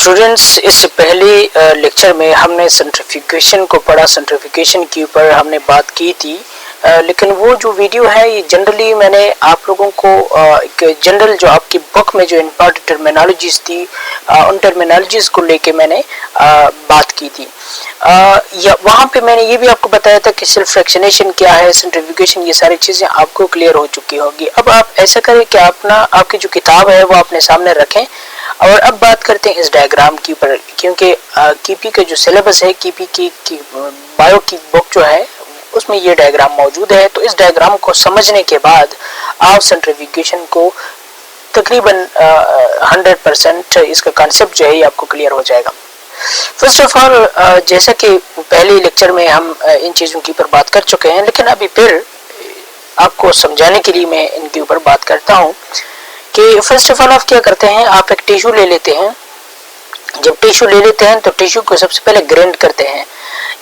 Students, इससे पहले lecture में हमने सेंट्रीफ्यूगेशन को पढ़ा। सेंट्रीफ्यूगेशन के ऊपर हमने बात की थी, लेकिन वो जो वीडियो है ये जनरली मैंने आप लोगों को एक जनरल जो आपकी बुक में जो इम्पॉर्टेंट टर्मिनोलॉजीज थी उन टर्मिनोलॉजीज को लेके मैंने बात की थी। वहाँ पे मैंने ये भी आपको बताया था कि सेल्फ फ्रैक्शनेशन क्या है, सेंट्रीफ्यूगेशन, ये सारी चीज़ें आपको क्लियर हो चुकी होगी। अब आप ऐसा करें कि आपकी जो किताब है वो अपने सामने रखें और अब बात करते हैं इस डायग्राम के ऊपर, क्योंकि कीपी का जो सिलेबस है, कीपी की बायो की बुक जो है उसमें ये डायग्राम मौजूद है। तो इस डायग्राम को समझने के बाद आप सेंट्रीफ्यूगेशन को तकरीबन 100% इसका कॉन्सेप्ट जो है आपको क्लियर हो जाएगा। फर्स्ट ऑफ ऑल, जैसा कि पहले लेक्चर में हम इन चीज़ों के ऊपर बात कर चुके हैं, लेकिन अभी फिर आपको समझाने के लिए मैं इनके ऊपर बात करता हूँ कि फर्स्ट ऑफ ऑल आप क्या करते हैं, आप एक टिश्यू ले लेते हैं। जब टिश्यू ले लेते हैं तो टिश्यू को सबसे पहले ग्राइंड करते हैं।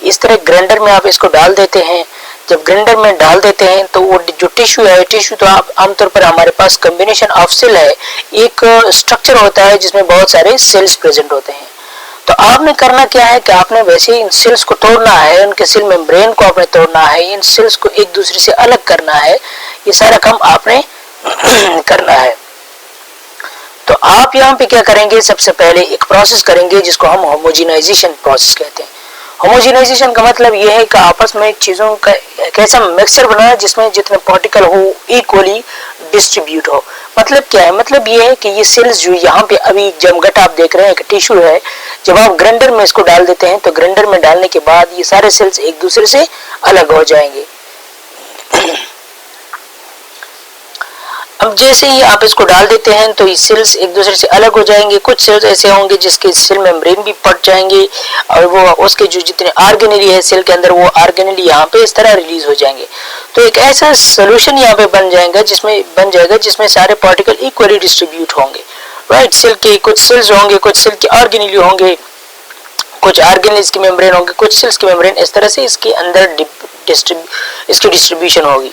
इस तरह ग्राइंडर में आप इसको डाल देते हैं। जब ग्राइंडर में डाल देते हैं तो वो जो टिश्यू है, टिश्यू तो आप आमतौर पर हमारे पास कॉम्बिनेशन ऑफ सेल है, एक स्ट्रक्चर होता है जिसमें बहुत सारे सेल्स प्रेजेंट होते हैं। तो आपने करना क्या है कि आपने वैसे ही इन सेल्स को तोड़ना है, उनके सेल मेम्ब्रेन को आपने तोड़ना है, इन सेल्स को एक दूसरे से अलग करना है, ये सारा काम आपने करना है। तो आप यहाँ पे क्या करेंगे, सबसे पहले एक प्रोसेस करेंगे जिसको हम होमोजेनाइजेशन प्रोसेस कहते हैं। होमोजेनाइजेशन का मतलब यह है कि आपस में चीज़ों का एक ऐसा मिक्सचर बनाना जिसमें जितने पार्टिकल हो इक्वली डिस्ट्रीब्यूट हो। मतलब क्या है, मतलब ये है कि ये सेल्स जो यहाँ पे अभी जमघट आप देख रहे हैं, एक टिश्यू है, जब आप ग्राइंडर में इसको डाल देते हैं तो ग्राइंडर में डालने के बाद ये सारे सेल्स एक दूसरे से अलग हो जाएंगे। अब जैसे ही आप इसको डाल देते हैं तो ये सेल्स एक दूसरे से अलग हो जाएंगे। कुछ सेल्स ऐसे होंगे जिसके सेल मेम्ब्रेन भी फट जाएंगे और वो उसके जो जितने ऑर्गेनेली है सेल के अंदर, वो ऑर्गेनेली यहाँ पे इस तरह रिलीज हो जाएंगे। तो एक ऐसा सोल्यूशन यहाँ पे बन जाएगा जिसमें सारे पार्टिकल इक्वली डिस्ट्रीब्यूट होंगे। राइट, सेल के कुछ सेल्स होंगे, कुछ सेल के ऑर्गेनेली होंगे, कुछ ऑर्गेनेल्स की मेम्ब्रेन होंगे, कुछ सेल्स की मेम्ब्रेन, इस तरह से इसके अंदर इसकी डिस्ट्रीब्यूशन होगी।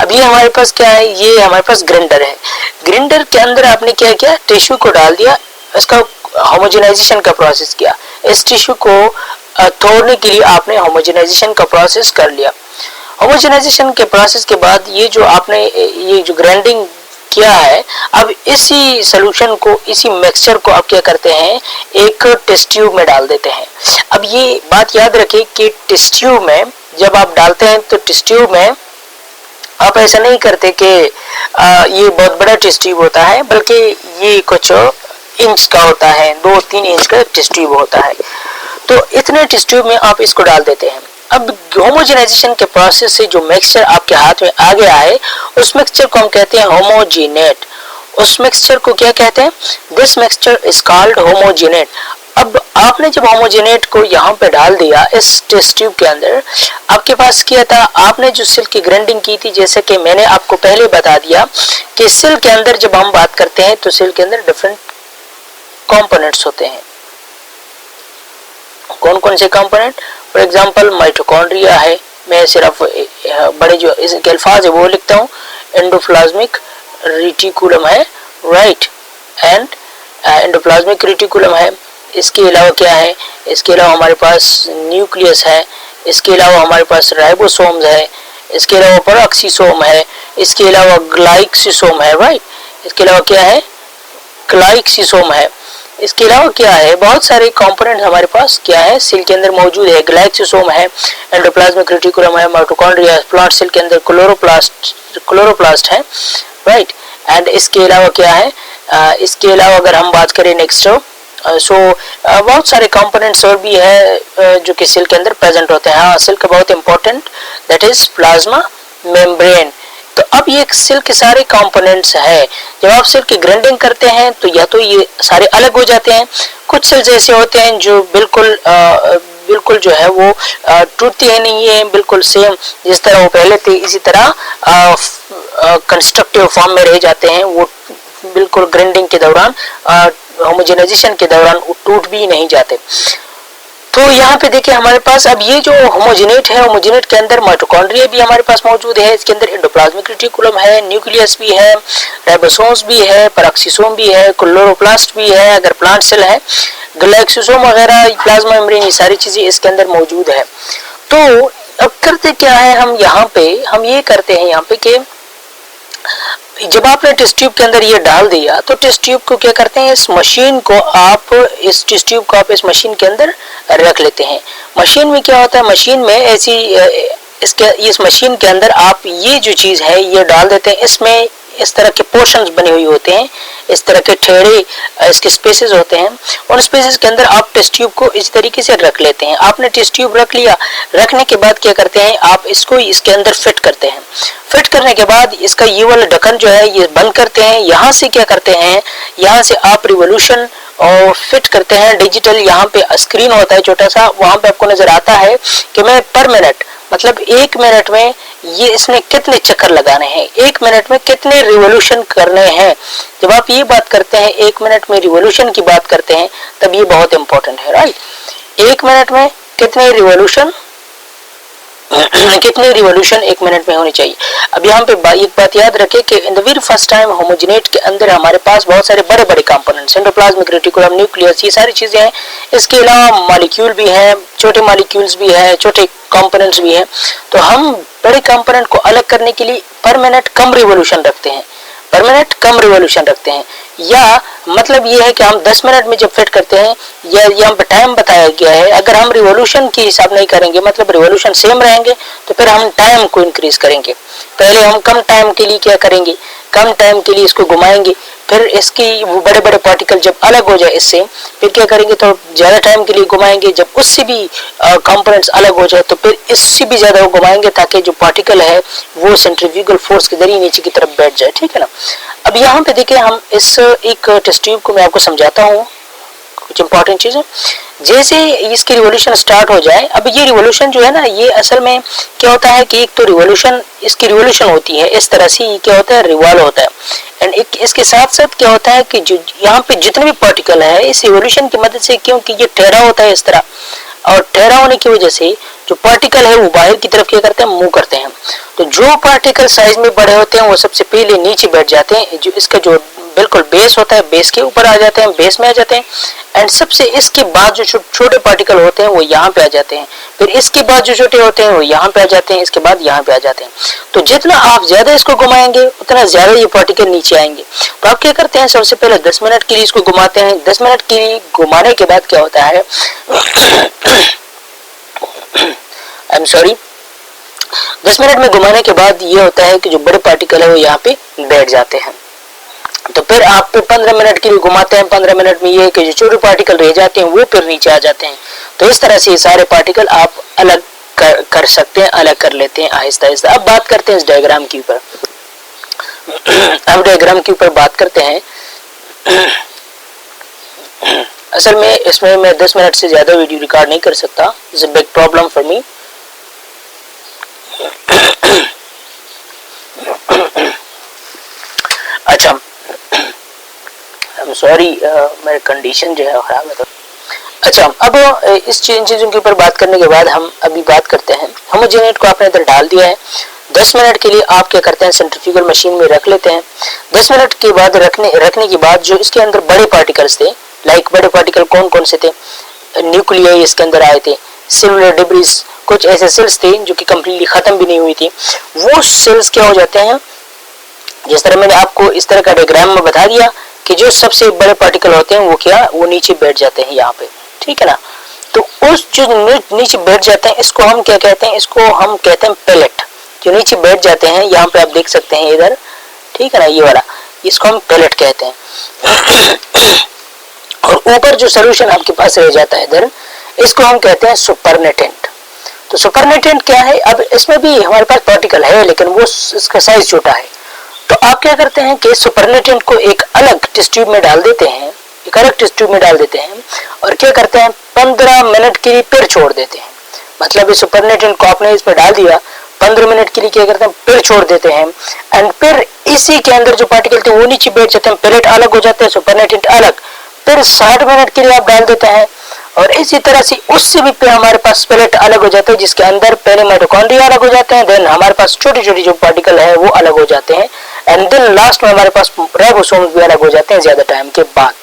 अब ये हमारे पास क्या है, ये हमारे पास ग्राइंडर है। ग्राइंडर के अंदर आपने क्या किया, टिश्यू को डाल दिया, इसका होमोजेनाइजेशन का प्रोसेस किया। इस टिश्यू को तोड़ने के लिए आपने होमोजेनाइजेशन का प्रोसेस कर लिया। होमोजेनाइजेशन के प्रोसेस के बाद ये जो आपने ये जो ग्राइंडिंग किया है, अब इसी सोल्यूशन को, इसी मिक्सचर को आप क्या करते हैं, एक टेस्ट ट्यूब में डाल देते हैं। अब ये बात याद रखें कि टेस्ट ट्यूब में जब आप डालते हैं तो टेस्ट ट्यूब में आप ऐसा नहीं करते कि ये बहुत बड़ा टेस्ट ट्यूब होता है, बल्कि ये कुछ इंच का होता है, 2-3 इंच का टेस्ट ट्यूब होता है। तो इतने टेस्ट ट्यूब में आप इसको डाल देते हैं। अब होमोजेनाइजेशन के प्रोसेस से जो मिक्सचर आपके हाथ में आ गया है, उस मिक्सचर को हम कहते हैं होमोजेनेट। उस मिक्सचर को क्या कहते हैं, दिस मिक्सचर इज कॉल्ड होमोजेनेट। अब आपने जब होमोजेनेट को यहाँ पे डाल दिया इस टेस्ट ट्यूब के अंदर, आपके पास किया था, आपने जो सेल की ग्राइंडिंग की थी, जैसे कि मैंने आपको पहले बता दिया कि सेल के अंदर जब हम बात करते हैं तो सेल के अंदर डिफरेंट कंपोनेंट्स होते हैं। कौन कौन से कंपोनेंट, फॉर एग्जांपल माइटोकॉन्ड्रिया है, मैं सिर्फ बड़े जो इसके अल्फाज है वो लिखता हूँ, एंडोप्लाज्मिक रेटिकुलम है, राइट, एंड एंडोप्लाज्मिक रेटिकुलम है। इसके अलावा क्या है, इसके अलावा हमारे पास न्यूक्लियस है, इसके अलावा हमारे पास राइबोसोम्स है, इसके अलावा पेरोक्सिसोम है, इसके अलावा ग्लाइक्सिसोम है, राइट, इसके अलावा क्या है, ग्लाइक्सिसोम है। इसके अलावा क्या है, बहुत सारे कंपोनेंट हमारे पास क्या है सेल के अंदर मौजूद है। ग्लाइक्सिसोम है, एंडोप्लाज्मिक रेटिकुलम है, माइटोकॉन्ड्रिया, प्लांट सेल के अंदर क्लोरोप्लास्ट है, राइट। एंड इसके अलावा क्या है, इसके अलावा अगर हम बात करें नेक्स्ट, बहुत सारे कंपोनेंट्स और भी है जो कि सेल के अंदर प्रेजेंट होते हैं। हाँ, सेल का बहुत important, that is plasma membrane. तो अब ये सेल के सारे कंपोनेंट्स है, जब आप सेल की ग्राइंडिंग करते हैं तो या तो ये सारे अलग हो जाते हैं, कुछ सेल्स ऐसे होते हैं जो बिल्कुल जो है वो टूटते ही नहीं है, बिल्कुल सेम जिस तरह वो पहले थे इसी तरह कंस्ट्रक्टिव फॉर्म में रह जाते हैं। वो बिल्कुल ग्राइंडिंग के दौरान, होमोजेनाइजेशन के दौरान वो टूट भी नहीं जाते। तो यहाँ पे देखिए हमारे पास अब ये जो होमोजेनेट है, होमोजेनेट के अंदर माइटोकॉन्ड्रिया भी हमारे पास मौजूद है, इसके अंदर एंडोप्लाज्मिक रेटिकुलम है, न्यूक्लियस भी है, राइबोसोम्स भी है, पेरोक्सिसोम भी है, क्लोरोप्लास्ट भी है अगर प्लांट सेल है, ग्लाइसोसोम वगैरह, प्लाज्मा मेम्ब्रेन, ये सारी चीजें इसके अंदर मौजूद है। तो अब करते क्या है, हम यहाँ पे हम ये करते हैं यहाँ पे कि जब आपने टेस्ट ट्यूब के अंदर ये डाल दिया तो टेस्ट ट्यूब को क्या करते हैं, इस मशीन को आप इस टेस्ट ट्यूब को आप इस मशीन के अंदर रख लेते हैं। मशीन में क्या होता है, मशीन में ऐसी इस मशीन के अंदर आप ये जो चीज है ये डाल देते हैं। इसमें इस तरह के पोर्शंस बने हुए होते हैं, इस तरह के टेढ़े इसके स्पेसेस होते हैं। उन स्पेसेस के अंदर आप टेस्ट ट्यूब को इस तरीके से रख लेते हैं। आपने टेस्ट ट्यूब रख लिया, रखने के बाद क्या करते हैं, आप इसको इसके अंदर फिट करते हैं। फिट करने के बाद इसका ये वाला ढक्कन जो है ये बंद करते हैं। यहाँ से क्या करते हैं, यहाँ से आप रिवोल्यूशन और फिट करते हैं डिजिटल। यहाँ पे स्क्रीन होता है छोटा सा, वहां पे आपको नजर आता है कि मैं पर मिनट मतलब 1 मिनट में ये इसने कितने चक्कर लगाने हैं, 1 मिनट में कितने रिवोल्यूशन करने हैं। जब आप ये बात करते हैं 1 मिनट में रिवोल्यूशन की बात करते हैं तब ये बहुत इंपॉर्टेंट है, राइट। 1 मिनट में कितने रिवोल्यूशन कितने रिवोल्यूशन 1 मिनट में होनी चाहिए। अब यहाँ पे एक बात याद रखें कि in the very first time homogenate के अंदर हमारे पास बहुत सारे बड़े बड़े कंपोनेंट्स, एंडोप्लाज्मिक रेटिकुलम, न्यूक्लियस, ये सारी चीजें हैं। इसके अलावा मॉलिक्यूल भी हैं, छोटे मॉलिक्यूल्स भी हैं, छोटे कंपोनेंट्स भी हैं। तो हम बड़े कंपोनेंट को अलग करने के लिए पर मिनट कम रिवोल्यूशन रखते हैं, पर मिनट कम रिवोल्यूशन रखते हैं। या मतलब ये है कि हम 10 मिनट में जब फिट करते हैं, या यहाँ पे टाइम बताया गया है, अगर हम रिवोल्यूशन की हिसाब नहीं करेंगे मतलब रिवोल्यूशन सेम रहेंगे तो फिर हम टाइम को इंक्रीज करेंगे। पहले हम कम टाइम के लिए क्या करेंगे, कम टाइम के लिए इसको घुमाएंगे, फिर इसकी वो बड़े बड़े पार्टिकल जब अलग हो जाए इससे फिर क्या करेंगे, तो ज्यादा टाइम के लिए घुमाएंगे। जब उससे भी कंपोनेंट्स अलग हो जाए तो फिर इससे भी ज्यादा वो घुमाएंगे ताकि जो पार्टिकल है वो सेंट्रीफ्यूगल फोर्स के जरिए नीचे की तरफ बैठ जाए, ठीक है ना। अब यहाँ पे देखिए हम इस एक टेस्ट ट्यूब को मैं आपको समझाता हूँ कुछ इंपॉर्टेंट चीजें। जैसे इसकी रिवोल्यूशन स्टार्ट हो जाए, अब ये रिवोल्यूशन जो है ना, ये असल में क्या होता है कि एक तो रिवोल्यूशन इसकी रिवोल्यूशन होती है इस तरह से, क्या होता है, रिवॉल्व होता है। एंड इसके साथ साथ क्या होता है कि जो यहाँ पे जितने भी पार्टिकल है इस रिवोल्यूशन की मदद से, क्योंकि ये टेढ़ा होता है इस तरह, और टेढ़ा होने की वजह से जो पार्टिकल है वो बाहर की तरफ क्या करते हैं, मूव करते हैं। तो जो पार्टिकल साइज में बड़े होते हैं वो सबसे पहले नीचे बैठ जाते हैं, जो इसका जो बिल्कुल बेस होता है बेस के ऊपर आ जाते हैं, बेस में आ जाते हैं। एंड सबसे इसके बाद जो छोटे पार्टिकल होते हैं वो यहाँ पे आ जाते हैं, फिर इसके बाद जो छोटे होते हैं वो यहाँ पे आ जाते हैं, इसके बाद यहाँ पे आ जाते हैं। तो जितना आप ज्यादा इसको घुमाएंगे उतना ज्यादा ये पार्टिकल नीचे आएंगे। तो आप क्या करते हैं, सबसे पहले 10 मिनट के लिए इसको घुमाते हैं। 10 मिनट के लिए घुमाने के बाद क्या होता है आई एम सॉरी 10 मिनट में घुमाने के बाद ये होता है कि जो बड़े पार्टिकल है वो यहाँ पे बैठ जाते हैं। तो फिर आप 15 मिनट के लिए घुमाते हैं। 15 मिनट में ये है कि जो छोटे पार्टिकल रह जाते हैं वो फिर नीचे आ जाते हैं। तो इस तरह से ये सारे पार्टिकल आप अलग कर सकते हैं, अलग कर लेते हैं आहिस्ता आहिस्ता। अब बात करते हैं इस डायग्राम के ऊपर। अब डायग्राम के ऊपर बात करते हैं। असल में इसमें मैं 10 मिनट से ज्यादा वीडियो रिकॉर्ड नहीं कर सकता, it's a big problem for me. अच्छा, आई एम सॉरी, मेरी कंडीशन जो है खराब है तो। अच्छा, अब इस चीजों के ऊपर बात करने के बाद हम अभी बात करते हैं। होमोजेनेट को आपने इधर डाल दिया है। 10 मिनट के लिए आप क्या करते हैं, सेंट्रीफ्यूगल मशीन में रख लेते हैं। 10 मिनट के बाद रखने के बाद जो इसके अंदर बड़े पार्टिकल्स थे, लाइक बड़े पार्टिकल कौन कौन से थे, न्यूक्लियाई इसके अंदर आए थे, सेलुलर डिब्रीज, कुछ ऐसे सेल्स थे जो कि कंप्लीटली खत्म भी नहीं हुई थी। वो सेल्स क्या हो जाते हैं, जिस तरह मैंने आपको इस तरह का डायग्राम में बता दिया कि जो सबसे बड़े पार्टिकल होते हैं वो क्या, वो नीचे बैठ जाते हैं यहाँ पे, ठीक है ना। तो उस जो नीचे बैठ जाते हैं इसको हम क्या कहते हैं, इसको हम कहते हैं पेलेट। जो नीचे बैठ जाते हैं यहाँ पे आप देख सकते हैं इधर, ठीक है ना, ये वाला, इसको हम पेलेट कहते हैं। और ऊपर जो सोल्यूशन आपके पास रह जाता है इधर, इसको हम कहते हैं सुपरनेटेंट। तो सुपरनेटेंट क्या है, अब इसमें भी हमारे पास पार्टिकल है लेकिन वो इसका साइज छोटा है। तो आप क्या करते हैं कि सुपरनेटेंट को एक अलग टेस्ट ट्यूब में डाल देते हैं, एक अलग टेस्ट ट्यूब में डाल देते हैं और क्या करते हैं 15 मिनट के लिए फिर छोड़ देते हैं। मतलब इस सुपरनेटेंट को आपने इसमें डाल दिया, 15 मिनट के लिए क्या करते हैं फिर छोड़ देते हैं। एंड फिर इसी के अंदर जो पार्टिकल थे वो नीचे बैठ जाते हैं, पेलेट अलग हो जाते हैं, सुपरनेटेंट अलग। फिर 60 मिनट के लिए आप डाल देते हैं और इसी तरह से उससे भी फिर हमारे पास पेलेट अलग हो जाते हैं, जिसके अंदर पहले माइटोकॉन्ड्रिया अलग हो जाते हैं, देन हमारे पास छोटी छोटी जो पार्टिकल है वो अलग हो जाते हैं, एंड देन लास्ट में हमारे पास राइबोसोम्स भी अलग हो जाते हैं ज्यादा टाइम के बाद।